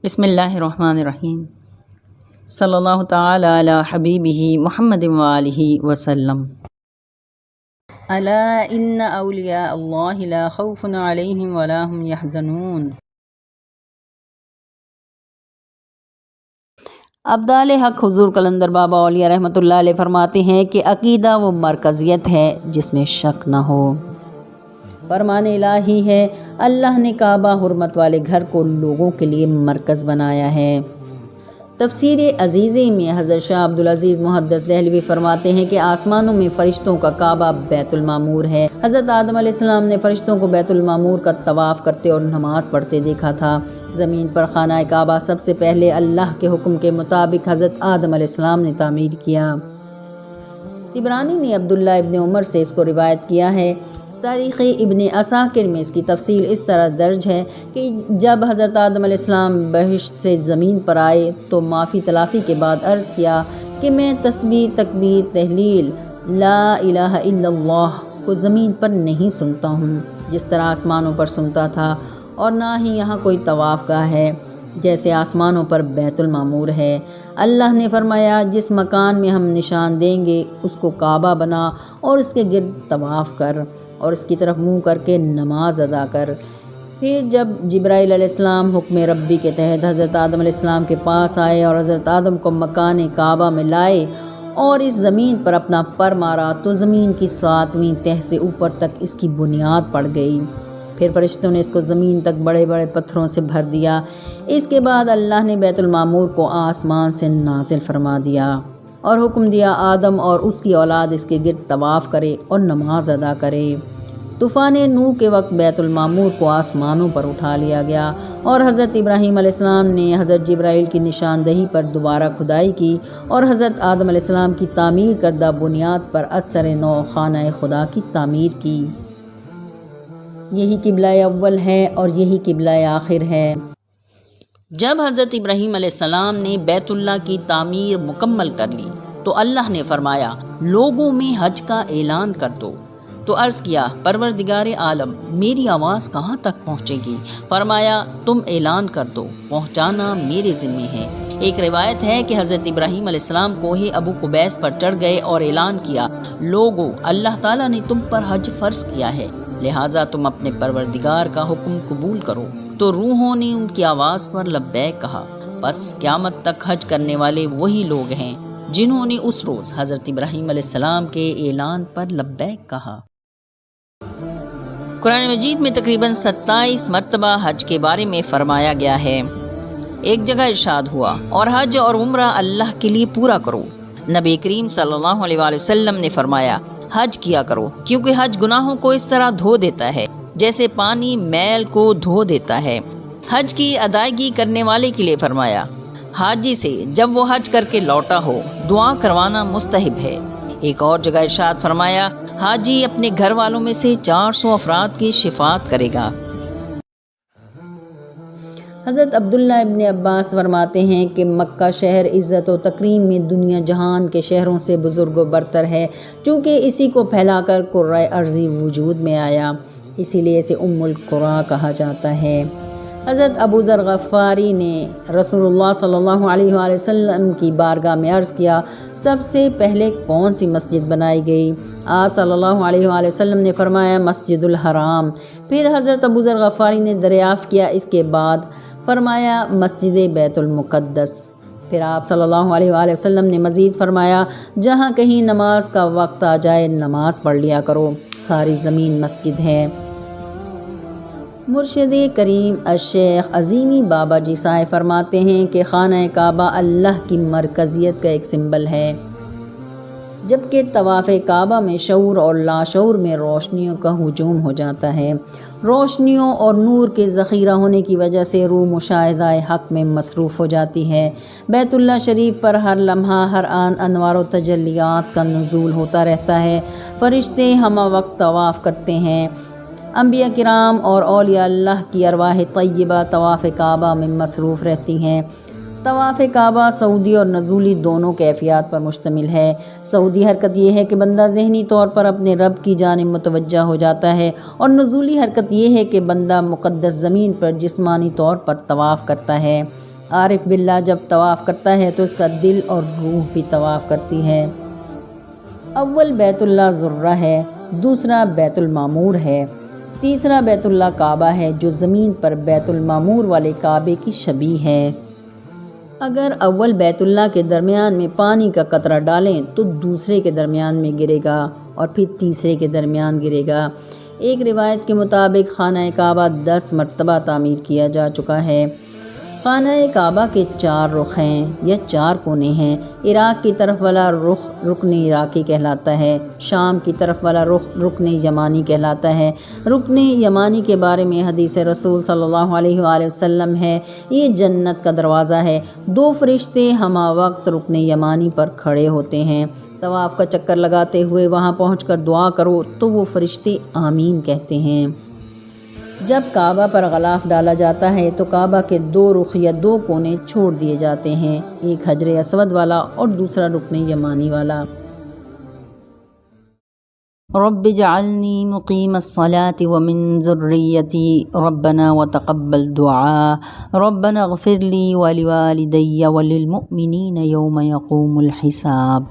بسم اللہ الرحمن الرحیم صلی اللہ تعالی علی حبیبہ محمد وآلہ وسلم۔ الا ان اولیاء اللہ لا خوف علیہم ولا هم یحزنون۔ ابدال حق حضور قلندر بابا اولیاء رحمۃ اللہ علیہ فرماتے ہیں کہ عقیدہ وہ مرکزیت ہے جس میں شک نہ ہو۔ فرمان الہی ہے، اللہ نے کعبہ حرمت والے گھر کو لوگوں کے لیے مرکز بنایا ہے۔ تفسیر عزیزی میں حضرت شاہ عبدالعزیز محدث دہلوی فرماتے ہیں کہ آسمانوں میں فرشتوں کا کعبہ بیت المعمور ہے۔ حضرت آدم علیہ السلام نے فرشتوں کو بیت المعمور کا طواف کرتے اور نماز پڑھتے دیکھا تھا۔ زمین پر خانہ کعبہ سب سے پہلے اللہ کے حکم کے مطابق حضرت آدم علیہ السلام نے تعمیر کیا۔ طبرانی نے عبداللہ ابن عمر سے اس کو روایت کیا ہے۔ تاریخ ابن عساکر میں اس کی تفصیل اس طرح درج ہے کہ جب حضرت آدم علیہ السلام بہشت سے زمین پر آئے تو معافی تلافی کے بعد عرض کیا کہ میں تسبیح، تکبیر، تحلیل، لا الہ الا اللہ کو زمین پر نہیں سنتا ہوں جس طرح آسمانوں پر سنتا تھا، اور نہ ہی یہاں کوئی طواف گاہ ہے جیسے آسمانوں پر بیت المعمور ہے۔ اللہ نے فرمایا، جس مکان میں ہم نشان دیں گے اس کو کعبہ بنا اور اس کے گرد طواف کر اور اس کی طرف منہ کر کے نماز ادا کر۔ پھر جب جبرائیل علیہ السلام حکم ربی کے تحت حضرت آدم علیہ السلام کے پاس آئے اور حضرت آدم کو مکان کعبہ میں لائے اور اس زمین پر اپنا پر مارا تو زمین کی 7ویں تہہ سے اوپر تک اس کی بنیاد پڑ گئی۔ پھر فرشتوں نے اس کو زمین تک بڑے بڑے پتھروں سے بھر دیا۔ اس کے بعد اللہ نے بیت المعمور کو آسمان سے نازل فرما دیا اور حکم دیا آدم اور اس کی اولاد اس کے گرد طواف کرے اور نماز ادا کرے۔ طوفان نوح کے وقت بیت المعمور کو آسمانوں پر اٹھا لیا گیا اور حضرت ابراہیم علیہ السلام نے حضرت جبرائیل کی نشاندہی پر دوبارہ کھدائی کی اور حضرت آدم علیہ السلام کی تعمیر کردہ بنیاد پر اثر نو خانہ خدا کی تعمیر کی۔ یہی قبلہ اول ہے اور یہی قبلہ آخر ہے۔ جب حضرت ابراہیم علیہ السلام نے بیت اللہ کی تعمیر مکمل کر لی تو اللہ نے فرمایا، لوگوں میں حج کا اعلان کر دو۔ تو عرض کیا، پروردگار عالم، میری آواز کہاں تک پہنچے گی؟ فرمایا، تم اعلان کر دو، پہنچانا میرے ذمے ہے۔ ایک روایت ہے کہ حضرت ابراہیم علیہ السلام کوہ ابو قبیس پر چڑھ گئے اور اعلان کیا، لوگو، اللہ تعالیٰ نے تم پر حج فرض کیا ہے، لہٰذا تم اپنے پروردگار کا حکم قبول کرو۔ تو روحوں نے ان کی آواز پر لبیک کہا۔ بس قیامت تک حج کرنے والے وہی لوگ ہیں جنہوں نے اس روز حضرت ابراہیم علیہ السلام کے اعلان پر لبیک کہا۔ قرآن مجید میں تقریباً 27 مرتبہ حج کے بارے میں فرمایا گیا ہے۔ ایک جگہ ارشاد ہوا، اور حج اور عمرہ اللہ کے لیے پورا کرو۔ نبی کریم صلی اللہ علیہ وآلہ وسلم نے فرمایا، حج کیا کرو، کیونکہ حج گناہوں کو اس طرح دھو دیتا ہے جیسے پانی میل کو دھو دیتا ہے۔ حج کی ادائیگی کرنے والے کے لیے فرمایا، حاجی سے جب وہ حج کر کے لوٹا ہو دعا کروانا مستحب ہے۔ ایک اور جگہ ارشاد فرمایا، حاجی اپنے گھر والوں میں سے 400 افراد کی شفاعت کرے گا۔ حضرت عبداللہ ابن عباس فرماتے ہیں کہ مکہ شہر عزت و تکریم میں دنیا جہان کے شہروں سے بزرگ و برتر ہے، چونکہ اسی کو پھیلا کر قرۂ ارضی وجود میں آیا، اسی لیے اسے ام القریٰ کہا جاتا ہے۔ حضرت ابو ذر غفاری نے رسول اللہ صلی اللہ علیہ وآلہ وسلم کی بارگاہ میں عرض کیا، سب سے پہلے کون سی مسجد بنائی گئی؟ آپ صلی اللہ علیہ وآلہ وسلم نے فرمایا، مسجد الحرام۔ پھر حضرت ابو ذر غفاری نے دریافت کیا، اس کے بعد فرمایا مسجد بیت المقدس۔ پھر آپ صلی اللہ علیہ وآلہ وسلم نے مزید فرمایا، جہاں کہیں نماز کا وقت آ جائے نماز پڑھ لیا کرو، ساری زمین مسجد ہے۔ مرشد کریم الشیخ عظیمی بابا جی صاحب فرماتے ہیں کہ خانہ کعبہ اللہ کی مرکزیت کا ایک سمبل ہے، جبکہ طواف کعبہ میں شعور اور لاشعور میں روشنیوں کا ہجوم ہو جاتا ہے۔ روشنیوں اور نور کے ذخیرہ ہونے کی وجہ سے روح مشاہدہ حق میں مصروف ہو جاتی ہے۔ بیت اللہ شریف پر ہر لمحہ ہر آن انوار و تجلیات کا نزول ہوتا رہتا ہے۔ فرشتے ہمہ وقت طواف کرتے ہیں۔ انبیاء کرام اور اولیاء اللہ کی ارواح طیبہ طواف کعبہ میں مصروف رہتی ہیں۔ طواف کعبہ سعودی اور نزولی دونوں کیفیات پر مشتمل ہے۔ سعودی حرکت یہ ہے کہ بندہ ذہنی طور پر اپنے رب کی جانب متوجہ ہو جاتا ہے، اور نزولی حرکت یہ ہے کہ بندہ مقدس زمین پر جسمانی طور پر طواف کرتا ہے۔ عارف باللہ جب طواف کرتا ہے تو اس کا دل اور روح بھی طواف کرتی ہے۔ اول بیت اللہ ذرہ ہے، دوسرا بیت المعمور ہے، تیسرا بیت اللہ کعبہ ہے جو زمین پر بیت المعمور والے کعبے کی شبیہ ہے۔ اگر اول بیت اللہ کے درمیان میں پانی کا قطرہ ڈالیں تو دوسرے کے درمیان میں گرے گا اور پھر تیسرے کے درمیان گرے گا۔ ایک روایت کے مطابق خانہ کعبہ 10 مرتبہ تعمیر کیا جا چکا ہے۔ خانہ کعبہ کے 4 رخ ہیں یا 4 کونے ہیں۔ عراق کی طرف والا رخ رکن عراقی کہلاتا ہے، شام کی طرف والا رخ رکن یمانی کہلاتا ہے۔ رکن یمانی کے بارے میں حدیث رسول صلی اللہ علیہ وآلہ وسلم ہے، یہ جنت کا دروازہ ہے، 2 فرشتے ہمہ وقت رکن یمانی پر کھڑے ہوتے ہیں۔ طواف کا چکر لگاتے ہوئے وہاں پہنچ کر دعا کرو تو وہ فرشتے آمین کہتے ہیں۔ جب کعبہ پر غلاف ڈالا جاتا ہے تو کعبہ کے 2 رخ یا 2 کونے چھوڑ دیے جاتے ہیں، ایک حجر اسود والا اور دوسرا رکن یمانی والا۔ رب اجعلنی مقیم الصلاة ومن ذریتی ربنا وتقبل دعاء ربنا اغفر لی ولوالدی وللمؤمنین یوم یقوم الحساب۔